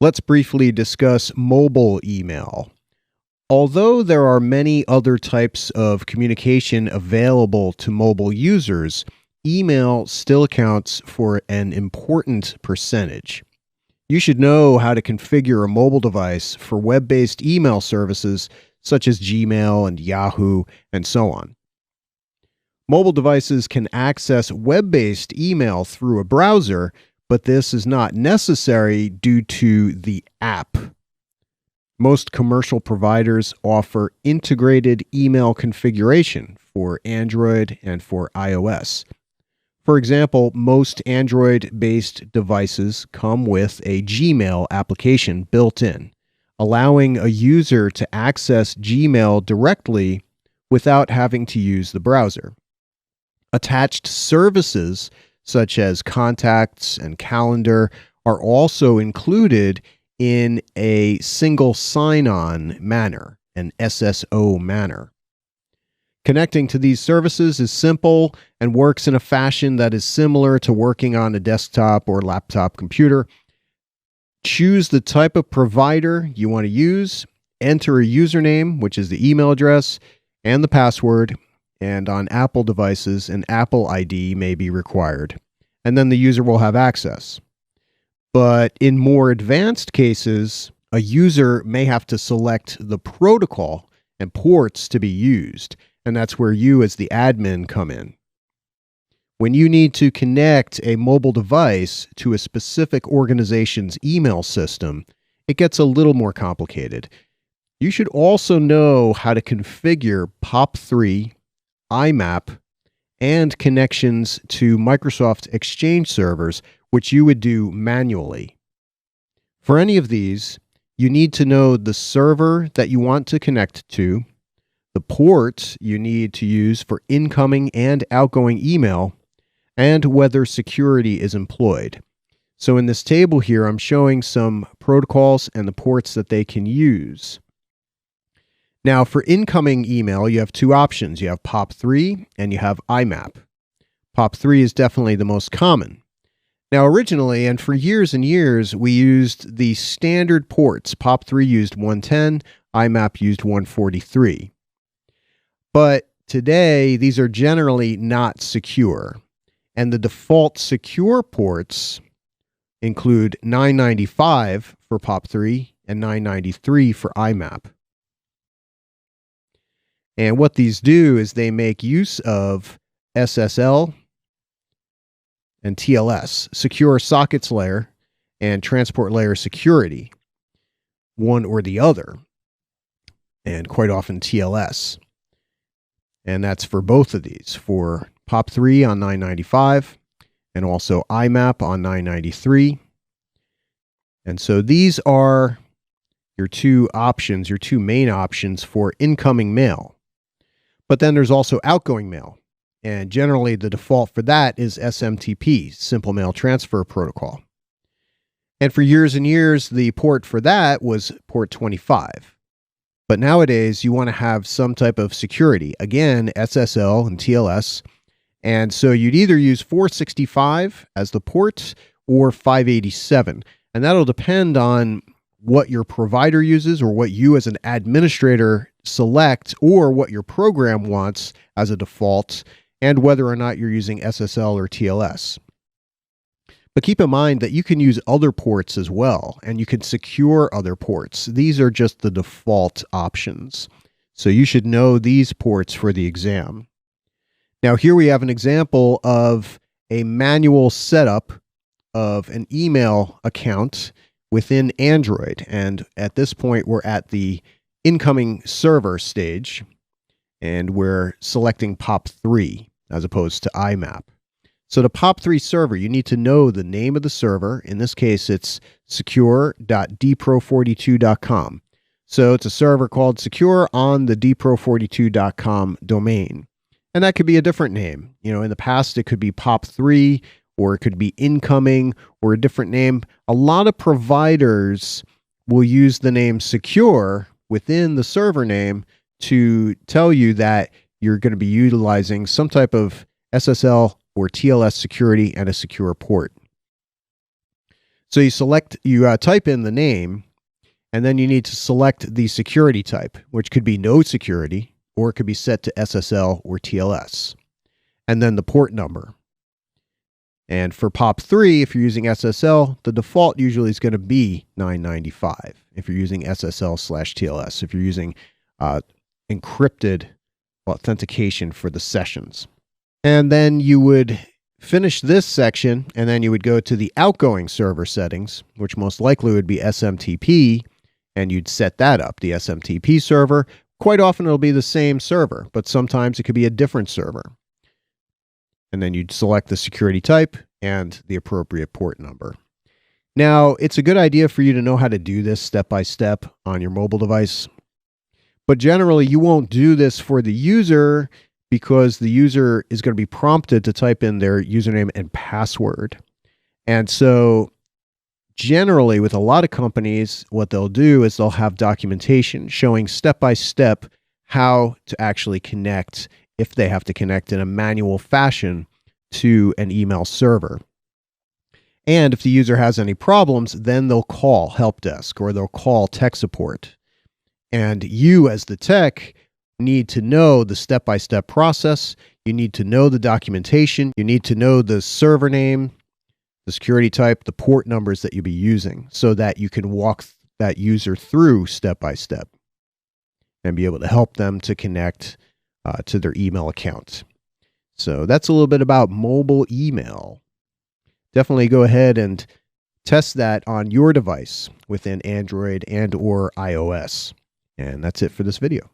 Let's briefly discuss mobile email. Although there are many other types of communication available to mobile users, email still accounts for an important percentage. You should know how to configure a mobile device for web-based email services such as Gmail and Yahoo and so on. Mobile devices can access web-based email through a browser, but this is not necessary due to the app. Most commercial providers offer integrated email configuration for Android and for iOS. For example, most Android-based devices come with a Gmail application built in, allowing a user to access Gmail directly without having to use the browser. Attached services such as contacts and calendar are also included in a single sign-on manner, an SSO manner. Connecting to these services is simple and works in a fashion that is similar to working on a desktop or laptop computer. Choose the type of provider you want to use, enter a username, which is the email address, and the password, and on Apple devices, an Apple ID may be required, and then the user will have access. But in more advanced cases, a user may have to select the protocol and ports to be used, and that's where you as the admin come in. When you need to connect a mobile device to a specific organization's email system, it gets a little more complicated. You should also know how to configure POP3, IMAP, and connections to Microsoft Exchange servers, which you would do manually. For any of these, you need to know the server that you want to connect to, the port you need to use for incoming and outgoing email, and whether security is employed. So in this table here, I'm showing some protocols and the ports that they can use. Now, for incoming email, you have two options. You have POP3 and you have IMAP. POP3 is definitely the most common. Now, originally, and for years and years, we used the standard ports. POP3 used 110, IMAP used 143. But today, these are generally not secure. And the default secure ports include 995 for POP3 and 993 for IMAP. And what these do is they make use of SSL and TLS, Secure Sockets Layer, and Transport Layer Security, one or the other, and quite often TLS. And that's for both of these, for POP3 on 995 and also IMAP on 993. And so these are your two options, your two main options for incoming mail. But then there's also outgoing mail. And generally the default for that is SMTP, Simple Mail Transfer Protocol. And for years and years, the port for that was port 25. But nowadays, you want to have some type of security. Again, SSL and TLS. And so you'd either use 465 as the port or 587. And that'll depend on what your provider uses or what you as an administrator select or what your program wants as a default and whether or not you're using SSL or TLS. But keep in mind that you can use other ports as well, and you can secure other ports. These are just the default options. So you should know these ports for the exam. Now here we have an example of a manual setup of an email account within Android. And at this point, we're at the incoming server stage, and we're selecting POP3 as opposed to IMAP. So the POP3 server, you need to know the name of the server. In this case, it's secure.dpro42.com. So it's a server called Secure on the dpro42.com domain. And that could be a different name. You know, in the past, it could be POP3, or it could be incoming, or a different name. A lot of providers will use the name Secure within the server name to tell you that you're going to be utilizing some type of SSL or TLS security and a secure port. So you type in the name, and then you need to select the security type, which could be no security, or it could be set to SSL or TLS. And then the port number. And for POP3, if you're using SSL, the default usually is going to be 995 if you're using SSL/TLS, if you're using encrypted authentication for the sessions. And then you would finish this section, and then you would go to the outgoing server settings, which most likely would be SMTP, and you'd set that up, the SMTP server. Quite often it'll be the same server, but sometimes it could be a different server. And then you'd select the security type and the appropriate port number. Now, it's a good idea for you to know how to do this step by step on your mobile device. But generally, you won't do this for the user because the user is going to be prompted to type in their username and password. And so generally, with a lot of companies, what they'll do is they'll have documentation showing step by step how to actually connect, if they have to connect in a manual fashion, to an email server. And if the user has any problems, then they'll call help desk or they'll call tech support. And you, as the tech, need to know the step-by-step process. You need to know the documentation. You need to know the server name, the security type, the port numbers that you'll be using, so that you can walk that user through step by step and be able to help them to connect to their email account. So that's a little bit about mobile email. Definitely go ahead and test that on your device within Android and or iOS. And that's it for this video.